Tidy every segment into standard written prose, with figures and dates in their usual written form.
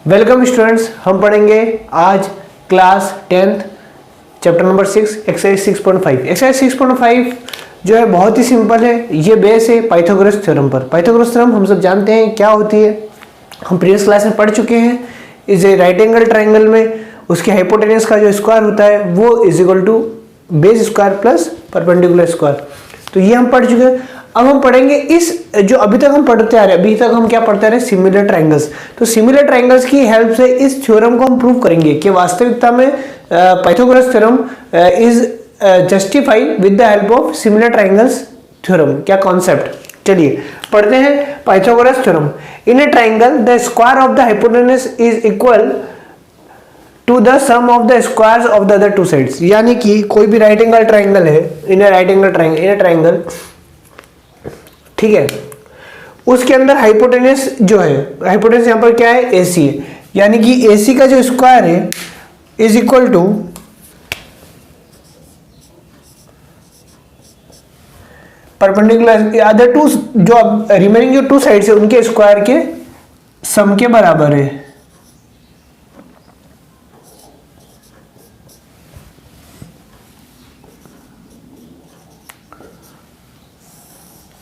Welcome students, हम पढ़ेंगे आज class 10th chapter number 6 exercise 6.5। Exercise 6.5 जो है बहुत ही सिंपल है। ये बेस है पाइथागोरस थ्योरम पर। पाइथागोरस थ्योरम हम सब जानते हैं क्या होती है, हम प्रीवियस क्लास में पढ़ चुके हैं। इस राइट एंगल ट्राइंगल में उसके हाइपोटेनस का जो स्क्वायर होता है वो is equal to base square plus perpendicular square. तो ये हम पढ़ चुके हैं। अब हम पढ़ेंगे इस जो अभी तक हम पढ़ते आ रहे हैं, अभी तक हम क्या पढ़ते आ रहे हैं, सिमिलर ट्रायंगल्स। तो सिमिलर ट्रायंगल्स की हेल्प से इस थ्योरम को हम प्रूव करेंगे कि वास्तविकता में Pythagoras theorem is justified with the help of similar triangles theorem. क्या कॉन्सेप्ट, चलिए पढ़ते हैं Pythagoras theorem. In a triangle the square of the hypotenuse is equal to the sum of the squares of the other two sides. यानी कि कोई भी right angle triangle है, in a right angle triangle, ठीक है, उसके अंदर hypotenuse जो है, हाइपोटेनस यहां पर क्या है, AC है। यानी कि AC का जो स्क्वायर है is equal to perpendicular other two, जो रिमेनिंग जो टू साइड्स है उनके स्क्वायर के सम के बराबर है।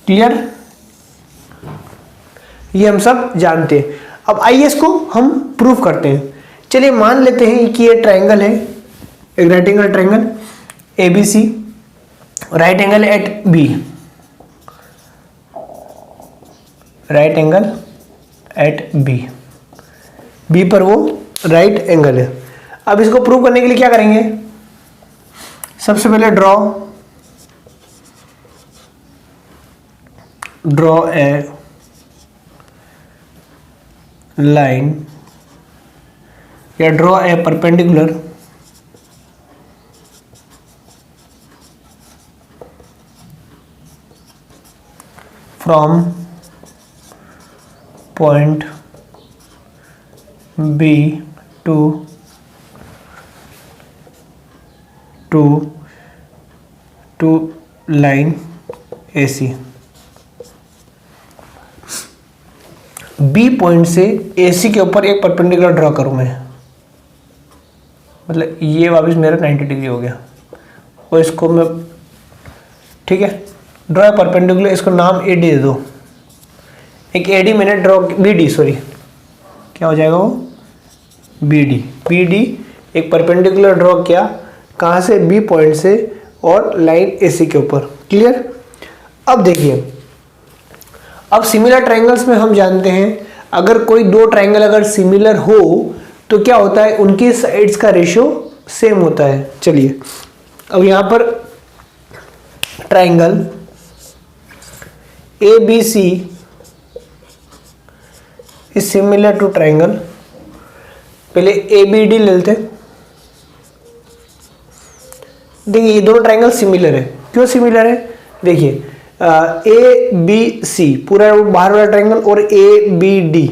क्लियर, ये हम सब जानते हैं। अब आइए इसको हम प्रूव करते हैं। चलिए मान लेते हैं कि ये ट्रायंगल है, एक right angle triangle ABC, right angle at B, right angle at B पर वो राइट एंगल है। अब इसको प्रूव करने के लिए क्या करेंगे, सबसे पहले ड्रॉ ए लाइन या draw a perpendicular from point B to line AC। B point से AC के ऊपर एक परपेंडिकुलर ड्रॉ करूं मैं, मतलब ये वापस मेरा 90 डिग्री हो गया और इसको मैं, ठीक है, ड्रॉ परपेंडिकुलर, इसको नाम AD दे दो। एक AD मैंने ड्रॉ, BD सॉरी, क्या हो जाएगा वो, BD एक परपेंडिकुलर ड्रॉ किया, कहाँ से, B पॉइंट से और लाइन AC के ऊपर। क्लियर। अब देखिए, अब सिमिलर ट्रायंगल्स में हम जानते हैं अगर कोई दो ट्रायंगल अगर सिमिलर हो तो क्या होता है, उनकी साइड्स का रेशियो सेम होता है। चलिए अब यहां पर triangle ABC is similar to triangle, पहले ABD ले लेते हैं। देखिए ये दोनों ट्रायंगल सिमिलर है। क्यों सिमिलर है, देखिए ABC पूरा बाहर वाला ट्रायंगल और ABD,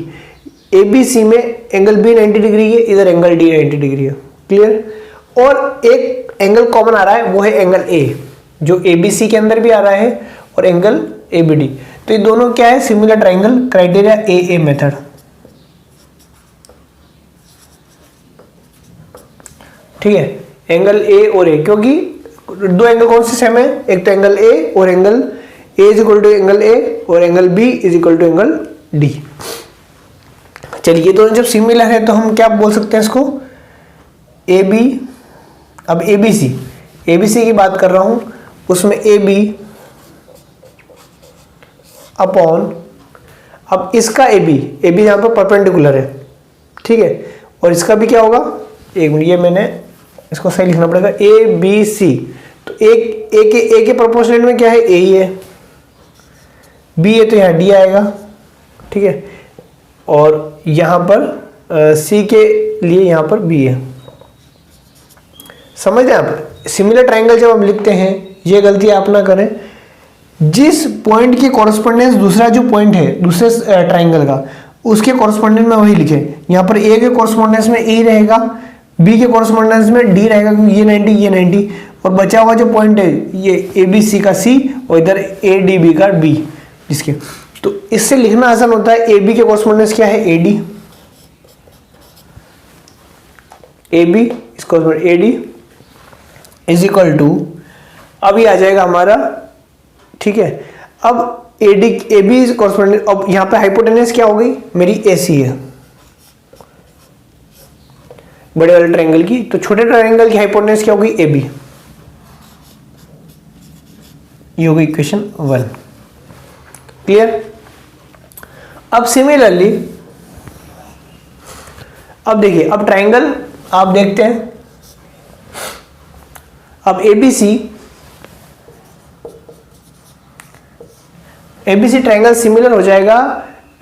ABC में एंगल B 90 डिग्री है, इधर एंगल D 90 डिग्री है। क्लियर। और एक एंगल कॉमन आ रहा है, वो है एंगल A, जो ABC के अंदर भी आ रहा है, और एंगल ABD। तो ये दोनों क्या है, similar triangle, criteria AA method. ठीक है, एंगल A और A, क्योंकि दो एंगल कौन से सेम है, एक तो एंगल A और angle A is equal to angle A और angle B is equal to angle D। चलिए ये दोनों जब सिमिलर है तो हम क्या बोल सकते हैं इसको, AB। अब ABC की बात कर रहा हूं, उसमें AB अपॉन, अब इसका AB यहां पर परपेंडिकुलर है, ठीक है, और इसका भी क्या होगा, एक मिनट, ये मैंने इसको सही लिखना पड़ेगा, ABC। तो A के प्रोपोर्शनल में क्या है, A ही है, B है तो यहाँ D आएगा, ठीक है, और यहाँ पर C के लिए यहाँ पर B है। समझ रहे आप, सिमिलर ट्रायंगल जब हम लिखते हैं, ये गलती आप ना करें, जिस पॉइंट की कॉरस्पॉन्डेंस दूसरा जो पॉइंट है दूसरे ट्रायंगल का, उसके कॉरस्पॉन्डेंस में वही लिखे। यहाँ पर A के कॉरस्पॉन्डेंस में E रहेगा, B के कॉरस्पॉन्डेंस में D रहेगा, क्योंकि ये 90 और बचा हुआ जो पॉइंट है ये ABC का C और इधर ADB का B, इसके। तो इससे लिखना आसान होता है। AB के कॉरस्पॉन्डेंस क्या है, AD, A B is corresponding A D is equal to, अब ये आ जाएगा हमारा, ठीक है। अब A D A B is corresponding, अब यहाँ पे हाइपोटेनस क्या हो गई मेरी ए सी है बड़े वाले ट्रायंगल की, तो छोटे ट्रायंगल की हाइपोटेनस क्या होगी ए बी। ये होगी इक्वेशन 1। क्लियर। अब सिमिलरली अब देखिए, अब ट्रायंगल आप देखते हैं, अब एबीसी ट्रायंगल सिमिलर हो जाएगा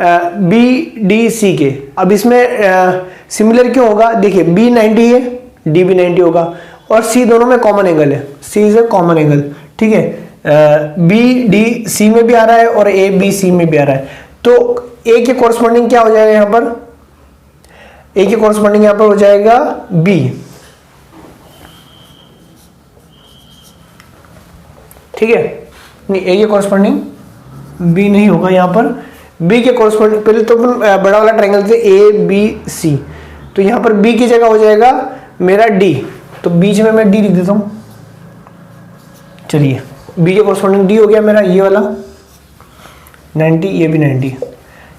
बी डी सी के। अब इसमें सिमिलर क्यों होगा, देखिए बी 90 है, डी भी 90 होगा, और सी दोनों में कॉमन एंगल है, सी इज ए कॉमन एंगल, ठीक है। बी डी सी में भी आ रहा है और ए बी सी में भी आ रहा है, तो ए के कॉरस्पॉन्डिंग क्या हो जाएगा, यहां पर ए के कॉरस्पॉन्डिंग यहां पर हो जाएगा बी, ठीक है। नहीं, ए के कॉरस्पॉन्डिंग बी नहीं होगा, यहां पर बी के कॉरस्पॉन्डिंग, पहले तो बड़ा वाला ट्रायंगल थे ए बी सी, तो यहां पर बी की जगह हो जाएगा मेरा डी, तो बीच में मैं डी लिख देता हूं। चलिए, बी के कॉरस्पॉन्डिंग डी हो गया मेरा, ये वाला 90, ये भी 90।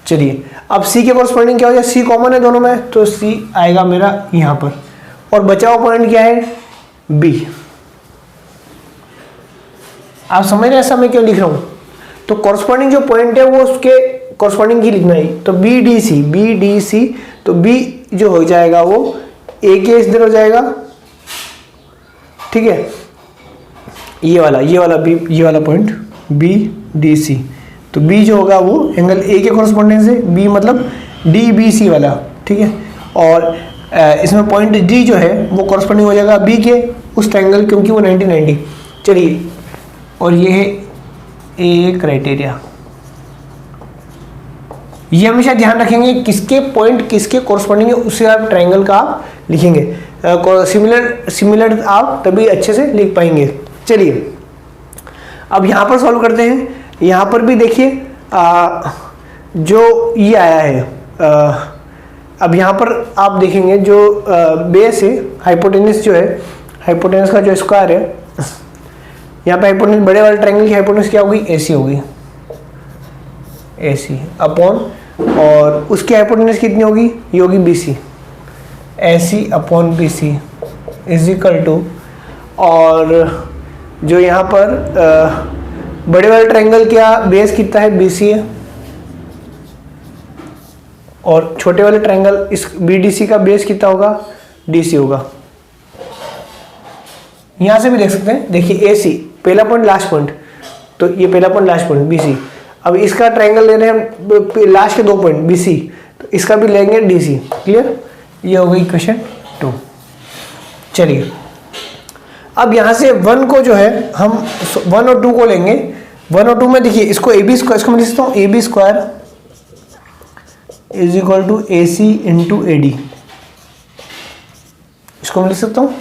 चलिए, अब सी के कॉरस्पॉन्डिंग क्या हो जाए, सी कॉमन है दोनों में, तो सी आएगा मेरा यहां पर, और बचा हुआ पॉइंट क्या है बी। आप समझ रहे हैं ऐसा मैं क्यों लिख रहा हूं, तो कॉरस्पॉन्डिंग जो पॉइंट है वो उसके कॉरस्पॉन्डिंग ही लिखना है, तो बी डी सी, तो बी जो हो जाएगा वो ए के इधर हो जाएगा, ठीक है। ये वाला बी, ये वाला पॉइंट बी डी सी, तो बी जो होगा वो एंगल ए के कॉरस्पॉन्डिंग से, बी मतलब डी बी सी वाला, ठीक है। और इसमें पॉइंट डी जो है वो कॉरस्पॉन्डिंग हो जाएगा बी के उस ट्रायंगल, क्योंकि वो 90-90। चलिए, और ये है ए क्राइटेरिया, ये हमेशा ध्यान रखेंगे किसके पॉइंट किसके कॉरस्पॉन्डिंग है, उससे आप ट्रायंगल का आप लिखेंगे, सिमिलर आप तभी अच्छे से लिख पाएंगे। चलिए, अब यहां पर सॉल्व करते हैं। यहां पर भी देखिए जो ये आया है, अब यहां पर आप देखेंगे जो बेस है, हाइपोटेनस जो है, हाइपोटेनस का जो स्क्वायर है, यहाँ पे हाइपोटेनस बड़े वाले ट्रायंगल की हाइपोटेनस क्या होगी, एसी होगी, एसी अपॉन, और उसकी हाइपोटेनस कितनी होगी, ये होगी BC, AC upon BC is equal to, और जो यहाँ पर बड़े वाले ट्रायंगल क्या बेस कितना है, बीसी है, और छोटे वाले ट्रायंगल इस बीडीसी का बेस कितना होगा, डीसी होगा। यहां से भी देख सकते हैं, देखिए एसी पहला पॉइंट लास्ट पॉइंट, तो ये पहला पॉइंट लास्ट पॉइंट बीसी, अब इसका ट्रायंगल ले रहे हैं लास्ट के 2 पॉइंट बीसी, तो इसका भी लेंगे डीसी। क्लियर, ये हो गई इक्वेशन 2। चलिए, अब यहां से 1 को जो है हम 1 और 2 को लेंगे। 1 और 2 में देखिए, इसको ए बी स्क्वायर, इसको मैं लिख सकता हूँ A B square is equal to A C into A D, इसको मैं लिख सकता हूँ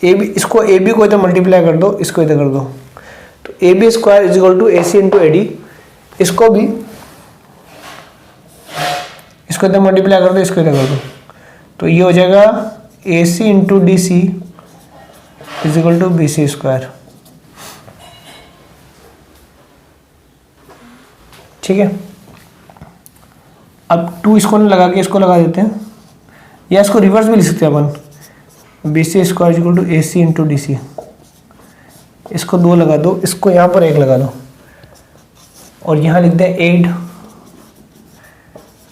ए बी, इसको ए बी को इधर मल्टीप्लाई कर दो, इसको इधर कर दो, तो A B square is equal to A C into A D, इसको भी इसको इधर मल्टीप्लाई कर दो, इसको इधर कर दो, तो ये हो जाएगा A C into D C is equal to B C square. ठीक है, अब 2 इसको लगा के इसको लगा देते हैं, या इसको रिवर्स भी लिख सकते हैं अपन, B C square equal to A C into D C, इसको 2 लगा दो, इसको यहाँ पर 1 लगा दो, और यहाँ लिख दें 8,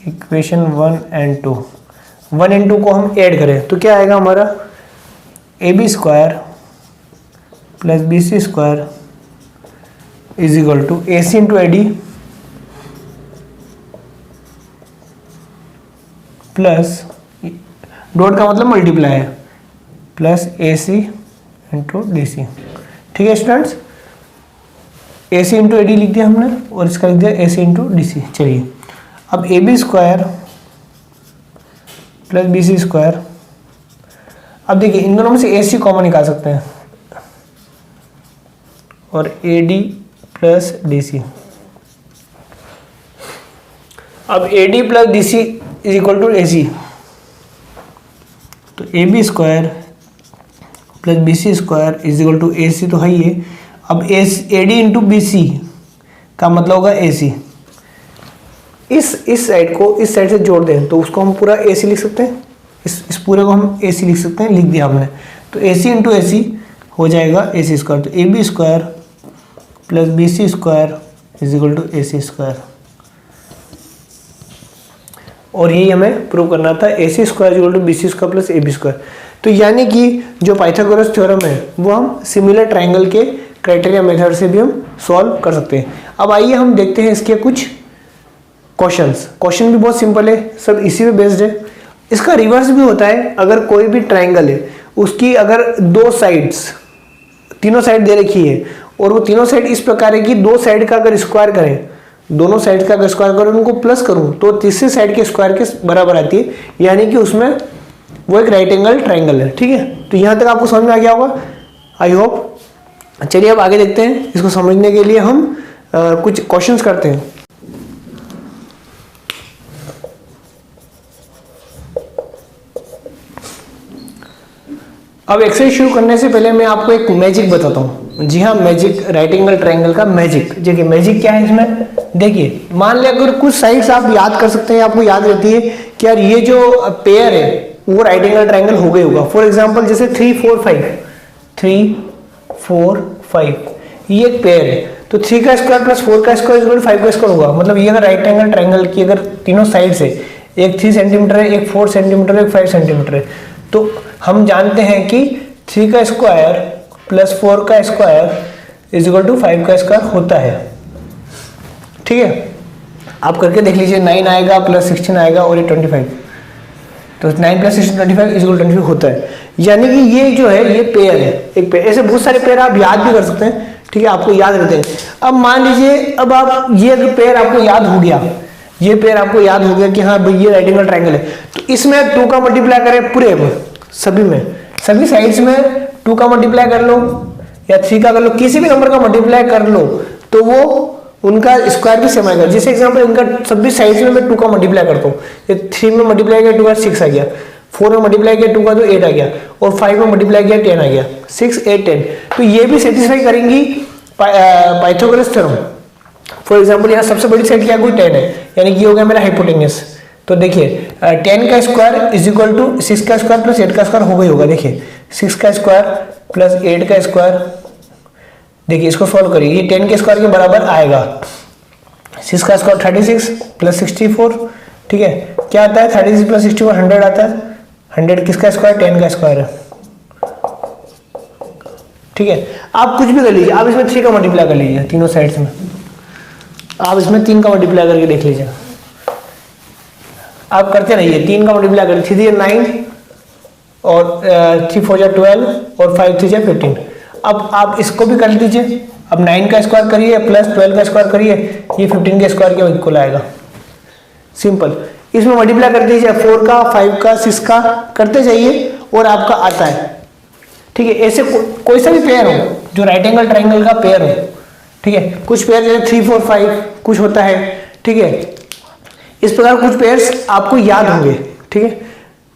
इक्वेशन 1 एंड 2। 1 एंड 2 को हम ऐड करें तो क्या आएगा हमारा, A B square plus B C square is equal to A C into A D plus, dot का मतलब मल्टीप्लाई है, plus A C into D C. ठीक है students, A C into A D लिख दिया हमने, और इसका लिख दिया ए सी इंटू डी सी। चलिए, अब A B square plus B C square, अब देखिए इन दोनों में से ए सी कॉमन निकाल सकते हैं, और A D plus D C. अब A D plus D C is equal to A C, A B square plus B C square is equal to A C तो है ही है। अब A D into B C का मतलब होगा ए सी। इस साइड को इस साइड से जोड़ दें तो उसको हम पूरा ए सी लिख सकते हैं। इस पूरे को हम ए सी लिख सकते हैं, लिख दिया हमने। तो ए सी इंटू ए सी हो जाएगा ए सी स्क्वायर। तो A B square plus B C square is equal to A C square. और यही हमें प्रूव करना था, A C square is equal to B C square plus A B square. तो यानी कि जो पाइथागोरस थ्योरम है वो हम सिमिलर ट्राइंगल के क्राइटेरिया मेथड से भी हम सॉल्व कर सकते हैं। अब आइए हम देखते हैं इसके कुछ क्वेश्चन भी बहुत सिंपल है, सब इसी पे बेस्ड है। इसका रिवर्स भी होता है। अगर कोई भी ट्राइंगल है उसकी अगर दो साइड्स, तीनों साइड दे रखी है और वो तीनों साइड इस प्रकार है कि दो साइड का अगर स्क्वायर करें, दोनों साइड का अगर स्क्वायर करूं उनको प्लस करूं तो तीसरे साइड के स्क्वायर के बराबर आती है, यानी कि उसमें वो एक राइट एंगल ट्राइंगल है। ठीक है, तो यहां तक आपको समझ में आ गया होगा, आई होप। चलिए अब आगे देखते हैं। इसको समझने के लिए हम कुछ क्वेश्चंस करते हैं। अब एक्सरसाइज शुरू करने से पहले मैं आपको एक मैजिक बताता हूँ। जी हाँ, मैजिक, राइट एंगल ट्राइंगल का मैजिक। देखिए मैजिक क्या है इसमें, देखिए मान लिया अगर कुछ साइड्स आप याद कर सकते हैं, आपको याद रहती है कि यार ये जो पेयर है वो राइट एंगल ट्राइंगल हो गई होगा। फॉर एग्जांपल जैसे 3 4 5 3 4 5 ये एक पेयर है, तो 3 का स्क्वायर प्लस 4 का स्क्वायर इक्वल 5 का स्क्वायर होगा। मतलब ये अगर राइट एंगल ट्राइंगल की अगर तीनों साइड से, एक 3 सेंटीमीटर है, एक 4 सेंटीमीटर है, एक 5 सेंटीमीटर है, तो हम जानते हैं कि 3 का स्क्वायर प्लस 4 का स्क्वायर इज इक्वल टू 5 का स्क्वायर होता है। ठीक है, आप करके देख लीजिए। 9 आएगा प्लस 16 आएगा और ये 25, तो 9 प्लस 16 25 इज इक्वल 25 होता है। यानी कि ये जो है ये पेयर है, एक पेयर। ऐसे बहुत सारे पेयर आप याद भी कर सकते हैं। ठीक है, आपको याद रहते हैं। अब मान लीजिए अब आप ये पेयर आपको याद हो गया, ये पेयर आपको याद हो गया कि हाँ भाई ये राइट एंगल ट्राइंगल है, तो इसमें 2 का मल्टीप्लाई करें पूरे में, सभी में, सभी साइड्स में 2 का मल्टीप्लाई कर लो या 3 का कर लो, किसी भी नंबर का मल्टीप्लाई कर लो तो वो उनका स्क्वायर भी सेम आएगा। जैसे एग्जांपल इनका सभी साइड्स में मैं 2 का मल्टीप्लाई करता हूँ। 3 में मल्टीप्लाई किया 2 का 6 आ गया, 4 में मल्टीप्लाई किया 2 का तो 8 आ गया, और 5 में मल्टीप्लाई किया 10 आ गया, 6 8 10। तो ये भी सेटिस्फाई करेंगी पाइथागोरस थ्योरम। फॉर एग्जाम्पल यहाँ सबसे बड़ी साइड क्या है, कोई 10 है, यानी कि हो गया मेरा हाइपोटेन्यूस। तो देखिए 10 का स्क्वायर इज इक्वल टू 6 का स्क्वायर प्लस 8 का स्क्वायर हो गई होगा। देखिए 6 का स्क्वायर प्लस 8 का स्क्वायर, देखिए इसको सॉल्व करिए, ये 10 के स्क्वायर के बराबर आएगा। 6 का स्क्वायर 36 प्लस 64, ठीक है, क्या आता है 36 प्लस 64 100 आता है। 100 किसका स्क्वायर, 10 का स्क्वायर है। ठीक है, आप कुछ भी कर लीजिए, आप इसमें 3 का मल्टीप्लाई कर लीजिए तीनों साइड्स में, आप इसमें 3 का मल्टीप्लाई करके देख लीजिए। आप करते रहिए, 3 का मल्टीप्लाई करिए, 3 3 9 और 3 4 12 और 5 3 15। अब आप इसको भी कर लीजिए। अब 9 का स्क्वायर करिए प्लस 12 का स्क्वायर करिए, ये 15 के स्क्वायर के इक्वल आएगा। सिंपल, इसमें मल्टीप्लाई कर दीजिए, 4 का 5 का 6 का करते जाइए और आपका आता है। ठीक है, ऐसे कोई सा भी पेयर हो जो राइट एंगल ट्राइंगल का पेयर हो। ठीक है, कुछ पेयर जैसे 3 4 5 कुछ होता है। ठीक है, इस प्रकार कुछ पेयर्स आपको याद होंगे। ठीक है,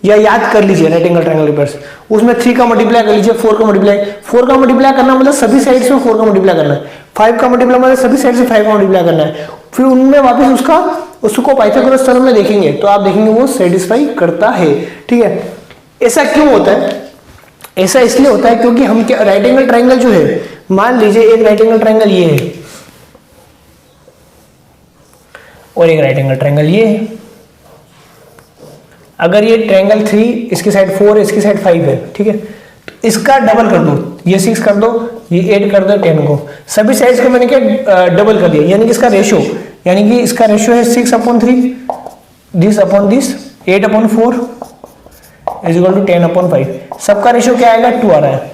या याद कर लीजिए राइट एंगल ट्राइंगल के पेयर्स। उसमें 3 का मल्टीप्लाई कर लीजिए, 4 का मल्टीप्लाई करना मतलब सभी साइड से 4 का मल्टीप्लाई करना है। 5 का मल्टीप्लाई मतलब सभी साइड से 5 का मल्टीप्लाई करना है। फिर उनमें वापस उसको पाइथागोरस थ्योरम में देखेंगे तो आप देखेंगे वो सेटिस्फाई करता है। ठीक है, ऐसा क्यों होता है? ऐसा इसलिए होता है क्योंकि हम क्या, राइट एंगल ट्राइंगल जो है, मान लीजिए एक राइट एंगल ट्राइंगल ये है और एक राइट एंगल ट्राइंगल ये है। अगर ये ट्राइंगल 3 इसकी साइड 4 इसकी साइड 5 है, ठीक है, तो इसका डबल कर दो, ये 6 कर दो, ये 8 कर दो, 10 को, सभी साइड्स को मैंने क्या डबल कर दिया, यानी कि इसका रेशियो, यानी कि इसका रेशियो है 6/3 this upon this 8/4 is equal to 10/5। सबका रेशियो क्या आएगा, 2 आ रहा है।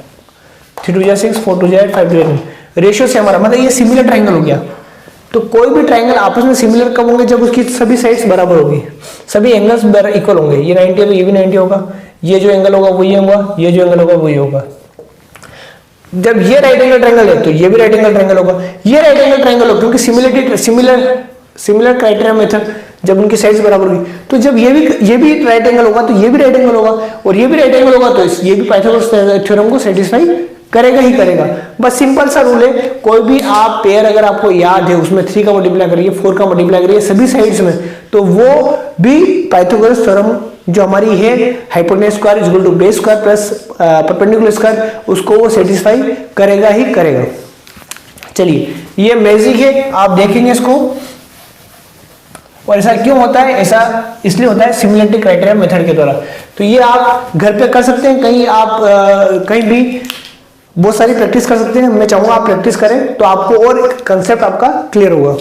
3 2 6 4 2 8 5 2 रेशियो से हमारा मतलब ये सिमिलर ट्राइंगल हो गया। तो कोई भी ट्राइंगल आपस में सिमिलर कब होंगे, जब उसकी सभी साइड्स बराबर होगी, सभी एंगल्स इक्वल होंगे। ये 90 है तो ये भी 90 होगा, ये जो एंगल होगा वो ये होगा, ये जो एंगल होगा वो ये होगा। जब ये राइट एंगल ट्राइंगल है तो ये भी राइट एंगल ट्राइंगल होगा, ये राइट एंगल ट्राइंगल होगा, क्योंकि सिमिलर क्राइटेरिया मेथड जब उनकी साइड्स बराबर होगी, तो जब ये भी राइट एंगल होगा तो ये भी राइट एंगल होगा, और ये भी राइट एंगल होगा तो ये भी पाइथागोरस थ्योरम को सेटिस्फाई करेगा ही करेगा। बस सिंपल सा रूल है, कोई भी आप पेयर अगर आपको याद है उसमें 3 का मल्टीप्लाई करिए, 4 का मल्टीप्लाई करिए सभी साइड्स में, तो वो भी पाइथागोरस थ्योरम जो हमारी है hypotenuse square equal to base square plus perpendicular square, उसको वो सेटिस्फाई करेगा ही करेगा। चलिए ये मैजिक है, आप देखेंगे इसको। और ऐसा क्यों होता है? ऐसा इसलिए होता है सिमिलरिटी क्राइटेरिया मेथड के द्वारा। तो ये आप घर पे कर सकते हैं, कहीं आप कहीं भी बहुत सारी प्रैक्टिस कर सकते हैं। मैं चाहूंगा आप प्रैक्टिस करें तो आपको और कंसेप्ट आपका क्लियर होगा।